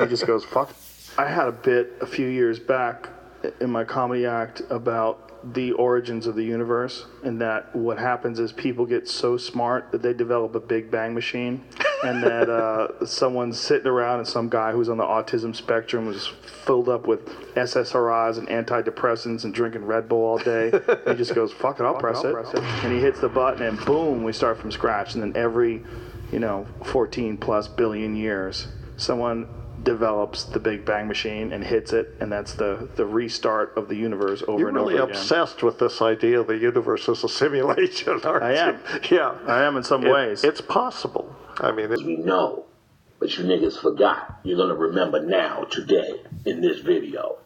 He just goes, fuck. I had a bit a few years back in my comedy act about the origins of the universe, and that what happens is people get so smart that they develop a Big Bang machine, and that someone's sitting around and some guy who's on the autism spectrum was filled up with SSRIs and antidepressants and drinking Red Bull all day. And he just goes, fuck it, I'll press it. And he hits the button and boom, we start from scratch. And then every, 14 plus billion years, someone develops the Big Bang machine and hits it, and that's the restart of the universe over and over again. You're really obsessed with this idea of the universe as a simulation, aren't you? I am. Yeah. I am in some ways. It's possible. I mean, we know, but you niggas forgot. You're going to remember now, today, in this video,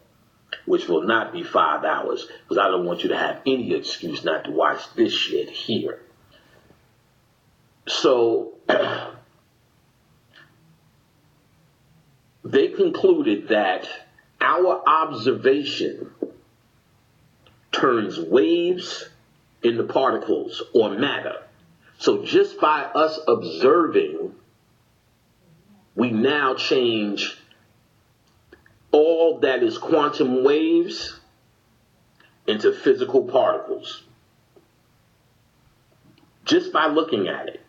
which will not be 5 hours, because I don't want you to have any excuse not to watch this shit here. So, they concluded that our observation turns waves into particles or matter. So just by us observing, we now change all that is quantum waves into physical particles. Just by looking at it.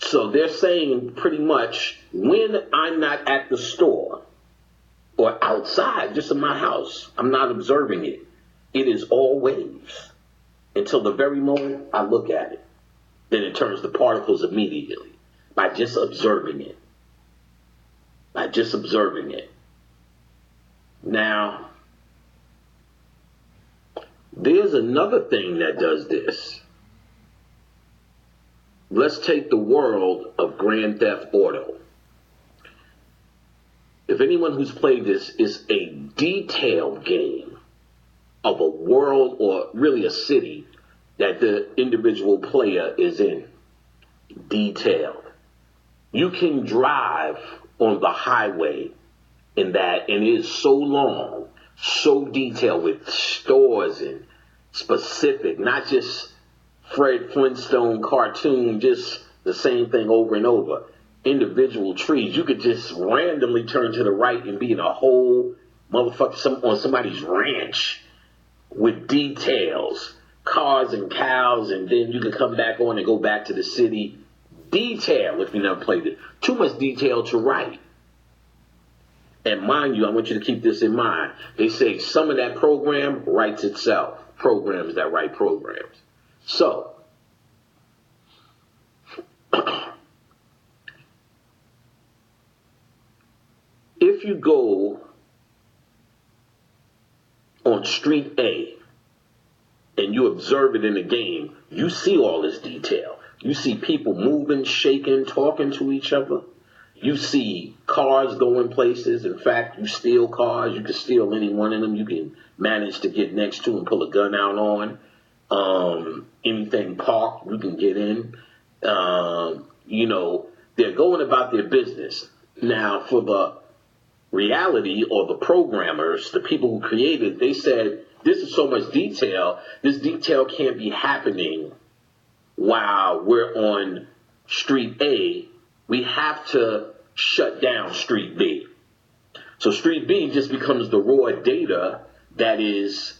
So they're saying pretty much, when I'm not at the store or outside, just in my house, I'm not observing it. It is all waves until the very moment I look at it. Then it turns to particles immediately by just observing it. By just observing it. Now, there's another thing that does this. Let's take the world of Grand Theft Auto. If anyone who's played this, is a detailed game of a world, or really a city, that the individual player is in. Detailed. You can drive on the highway in that, and it is so long, so detailed, with stores and specific, not just Fred Flintstone cartoon, just the same thing over and over. Individual trees. You could just randomly turn to the right and be in a whole motherfucker on somebody's ranch with details, cars and cows, and then you can come back on and go back to the city. Detail, if you never played it. Too much detail to write. And mind you, I want you to keep this in mind. They say some of that program writes itself. Programs that write programs. So, if you go on Street A and you observe it in the game, you see all this detail. You see people moving, shaking, talking to each other. You see cars going places. In fact, you steal cars. You can steal any one of them. You can manage to get next to and pull a gun out on. Anything parked, you can get in. They're going about their business. Now, for the reality or the programmers, the people who created, they said, this is so much detail. This detail can't be happening while we're on Street A. We have to shut down Street B. So Street B just becomes the raw data that is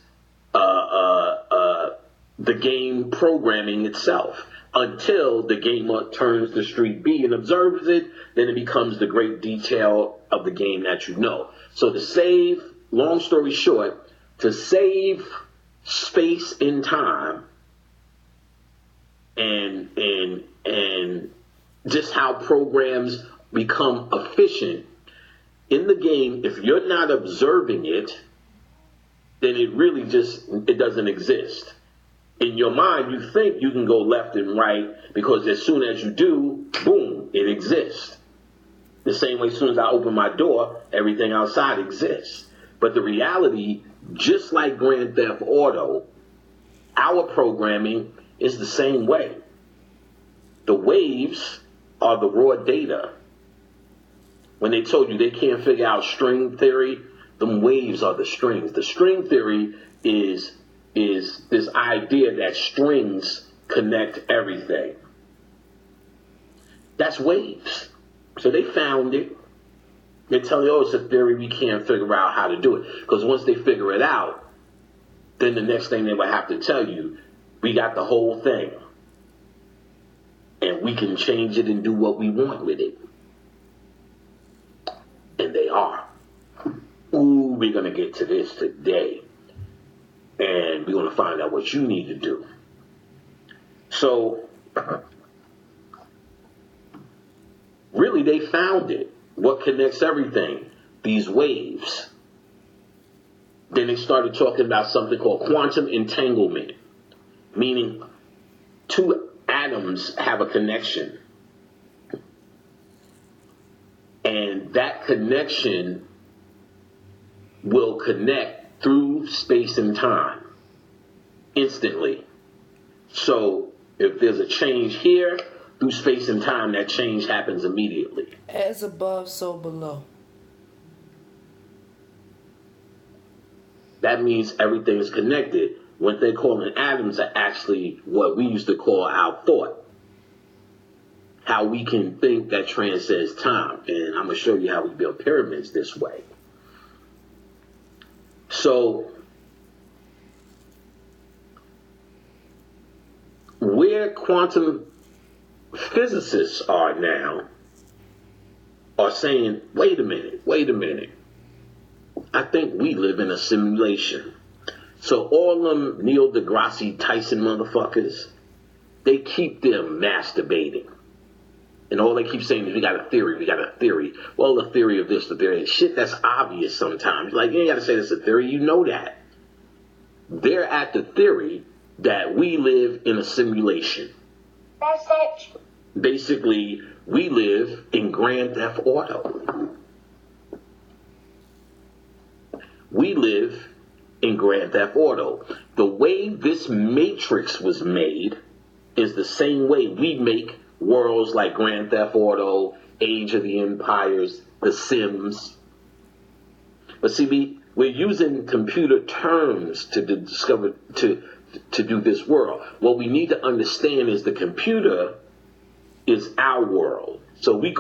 the game programming itself, until the gamer turns to Street B and observes it. Then it becomes the great detail of the game that you know. So to save, long story short, to save space and time, and just how programs become efficient in the game, if you're not observing it, then it really it doesn't exist. In your mind, you think you can go left and right, because as soon as you do, boom, it exists. The same way, as soon as I open my door, everything outside exists. But the reality, just like Grand Theft Auto, our programming is the same way. The waves are the raw data. When they told you they can't figure out string theory, them waves are the strings. The string theory is this idea that strings connect everything. That's waves. So they found it. They tell you, oh, it's a theory, we can't figure out how to do it. Because once they figure it out, then the next thing they would have to tell you, we got the whole thing. And we can change it and do what we want with it. And they are. Ooh, we're going to get to this today. And we're going to find out what you need to do. So, really, they found it. What connects everything? These waves. Then they started talking about something called quantum entanglement, meaning two atoms have a connection. And that connection will connect through space and time instantly. So if there's a change here, through space and time, that change happens immediately. As above, so below. That means everything is connected. What they call atoms are actually what we used to call our thought. How we can think that transcends time. And I'm going to show you how we build pyramids this way. So, where quantum physicists are now are saying, wait a minute. I think we live in a simulation. So all them Neil deGrasse Tyson motherfuckers, they keep them masturbating. And all they keep saying is, we got a theory. Well, the theory of this, the theory of shit, that's obvious sometimes. Like, you ain't got to say that's a theory, you know that. They're at the theory that we live in a simulation. That's it. Basically, we live in Grand Theft Auto. We live in Grand Theft Auto. The way this matrix was made is the same way we make worlds like Grand Theft Auto, Age of the Empires, The Sims. But see, we're using computer terms to discover, to do this world. What we need to understand is the computer is our world. So we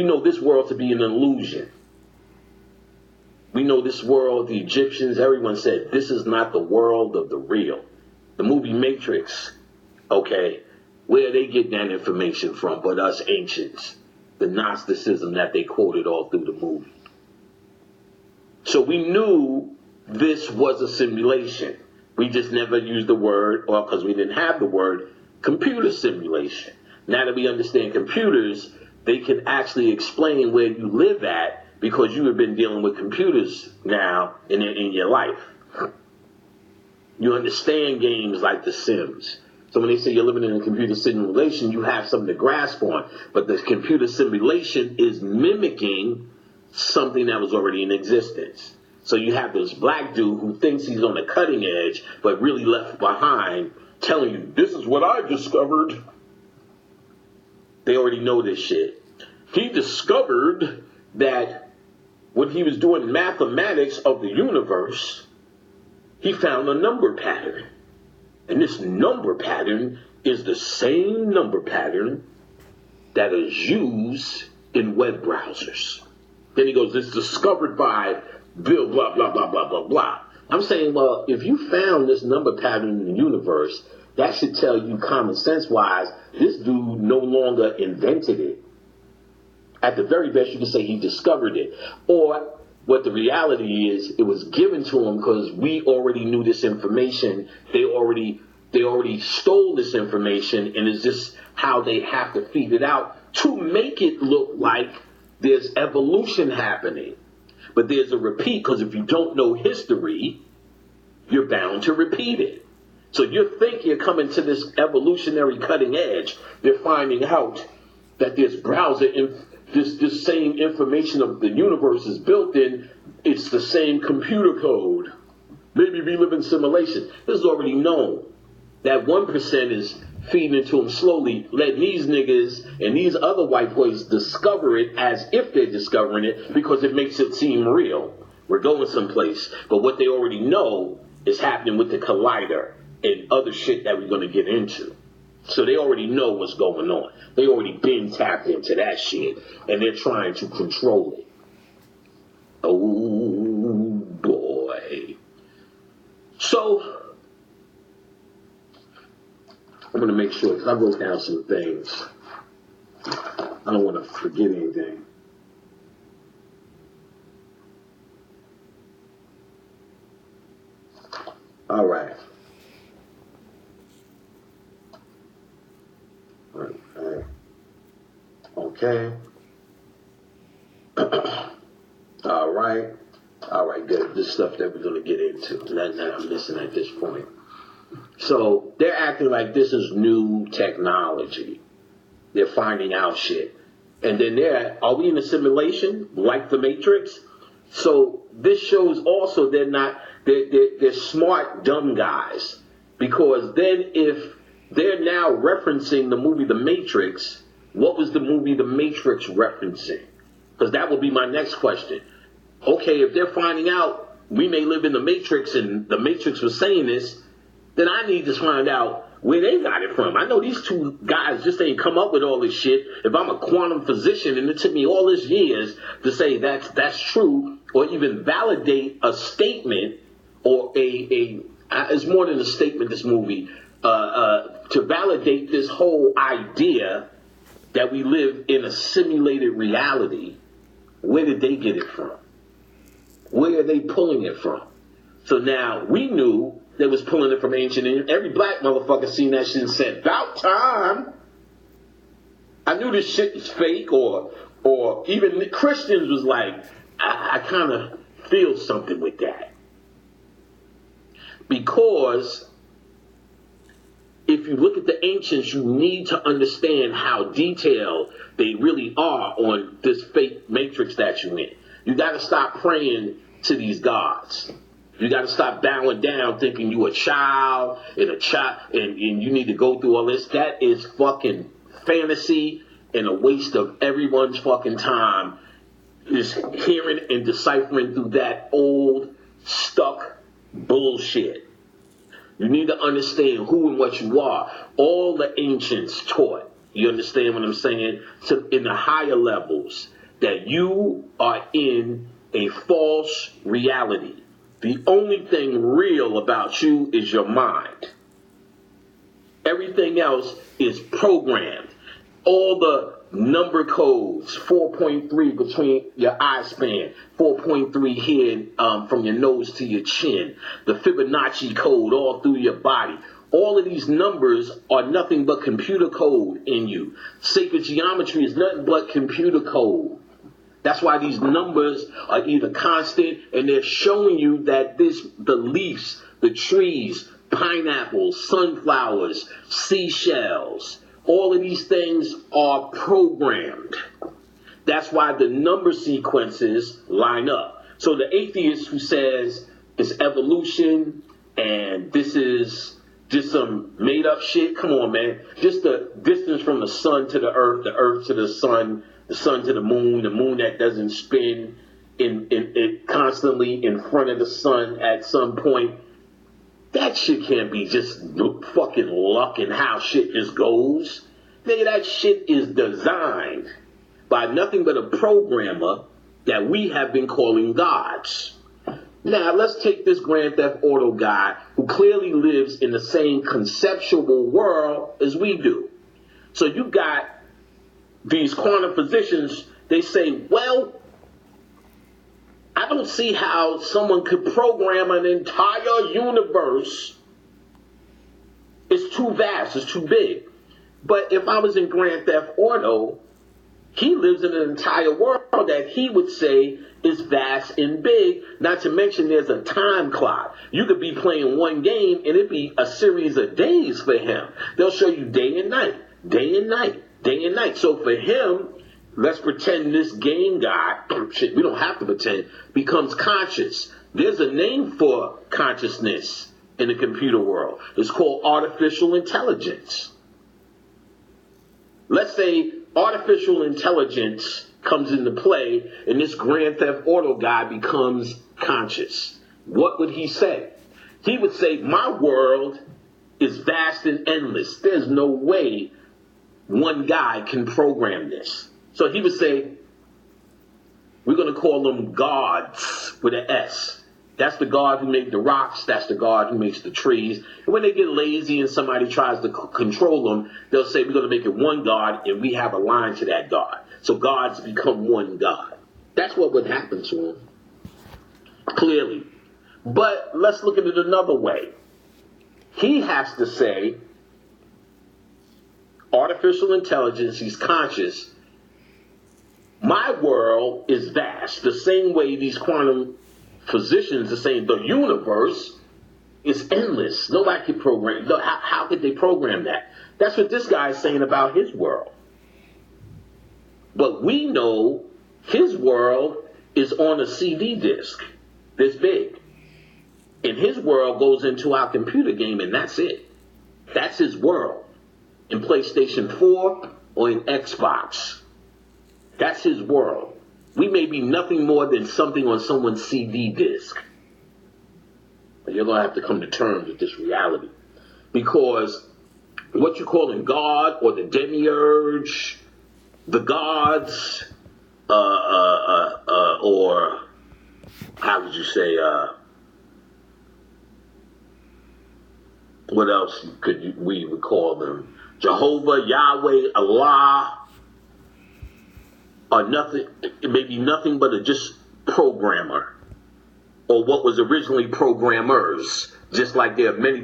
know this world to be an illusion. We know this world, the Egyptians, everyone said, this is not the world of the real. The movie Matrix, okay, where are they getting that information from but us ancients? The Gnosticism that they quoted all through the movie. So we knew this was a simulation. We just never used the word, or because we didn't have the word, computer simulation. Now that we understand computers, they can actually explain where you live at, because you have been dealing with computers now in your life. You understand games like The Sims. So when they say you're living in a computer simulation, you have something to grasp on. But the computer simulation is mimicking something that was already in existence. So you have this black dude who thinks he's on the cutting edge, but really left behind, telling you, this is what I discovered. They already know this shit. He discovered that when he was doing mathematics of the universe, he found a number pattern. And this number pattern is the same number pattern that is used in web browsers. Then he goes, it's discovered by Bill, blah, blah, blah, blah, blah, blah. I'm saying, well, if you found this number pattern in the universe, that should tell you common sense-wise, this dude no longer invented it. At the very best, you can say he discovered it. Or what the reality is, it was given to him because we already knew this information. They already stole this information, and it's just how they have to feed it out to make it look like there's evolution happening. But there's a repeat, because if you don't know history, you're bound to repeat it. So you think you're coming to this evolutionary cutting edge. They're finding out that this browser, this same information of the universe is built in, it's the same computer code. Maybe we live in simulation. This is already known. That 1% is feeding into them slowly, letting these niggas and these other white boys discover it as if they're discovering it, because it makes it seem real. We're going someplace. But what they already know is happening with the collider and other shit that we're going to get into. So they already know what's going on. They already been tapped into that shit, and they're trying to control it. want to make sure, because I wrote down some things. I don't want to forget anything. All right. Okay. All right. All right, good. This stuff that we're going to get into. That I'm missing at this point. So they're acting like this is new technology. They're finding out shit. And then are we in a simulation like the Matrix? So this shows also they're smart, dumb guys. Because then if they're now referencing the movie The Matrix, what was the movie The Matrix referencing? Because that would be my next question. Okay, if they're finding out we may live in the Matrix and the Matrix was saying this, then I need to find out where they got it from. I know these two guys just ain't come up with all this shit. If I'm a quantum physician and it took me all these years to say that's true, or even validate a statement, or it's more than a statement, this movie, to validate this whole idea that we live in a simulated reality, where did they get it from? Where are they pulling it from? So now we knew they was pulling it from ancient Egypt. Every black motherfucker seen that shit and said, "About time." I knew this shit was fake, or even the Christians was like, I kind of feel something with that. Because if you look at the ancients, you need to understand how detailed they really are on this fake matrix that you're in. You got to stop praying to these gods. You got to stop bowing down thinking you a child and you need to go through all this. That is fucking fantasy and a waste of everyone's fucking time, is hearing and deciphering through that old, stuck bullshit. You need to understand who and what you are. All the ancients taught, you understand what I'm saying, in the higher levels, that you are in a false reality. The only thing real about you is your mind. Everything else is programmed. All the number codes, 4.3 between your eye span, 4.3 here from your nose to your chin, the Fibonacci code all through your body. All of these numbers are nothing but computer code in you. Sacred geometry is nothing but computer code. That's why these numbers are either constant, and they're showing you that the leaves, the trees, pineapples, sunflowers, seashells, all of these things are programmed. That's why the number sequences line up. So the atheist who says it's evolution and this is just some made up shit, come on, man. Just the distance from the sun to the earth to the sun to the moon that doesn't spin in constantly in front of the sun at some point. That shit can't be just fucking luck and how shit just goes. Nigga, that shit is designed by nothing but a programmer that we have been calling gods. Now, let's take this Grand Theft Auto guy who clearly lives in the same conceptual world as we do. So you got these quantum physicians, they say, well, I don't see how someone could program an entire universe. It's too vast, it's too big. But if I was in Grand Theft Auto, he lives in an entire world that he would say is vast and big, not to mention there's a time clock. You could be playing one game and it'd be a series of days for him. They'll show you day and night, day and night, day and night. So for him, let's pretend this game guy, shit, we don't have to pretend, becomes conscious. There's a name for consciousness in the computer world. It's called artificial intelligence. Let's say artificial intelligence comes into play and this Grand Theft Auto guy becomes conscious. What would he say? He would say, my world is vast and endless. There's no way one guy can program this. So he would say, we're going to call them gods with an S. That's the God who made the rocks. That's the God who makes the trees. And when they get lazy and somebody tries to control them, they'll say, we're going to make it one God, and we have a line to that God. So God's become one God. That's what would happen to him. Clearly. But let's look at it another way. He has to say, artificial intelligence, he's conscious. My world is vast. The same way these quantum physicians are saying the universe is endless. Nobody can program. How could they program that? That's what this guy is saying about his world. But we know his world is on a CD disc this big. And his world goes into our computer game, and that's it. That's his world. In PlayStation 4 or in Xbox. That's his world. We may be nothing more than something on someone's CD disc. But you're going to have to come to terms with this reality. Because what you're calling God or the demiurge, the gods, or how would you say, what else we would call them? Jehovah, Yahweh, Allah, are nothing, maybe nothing but a just programmer, or what was originally programmers, just like there are many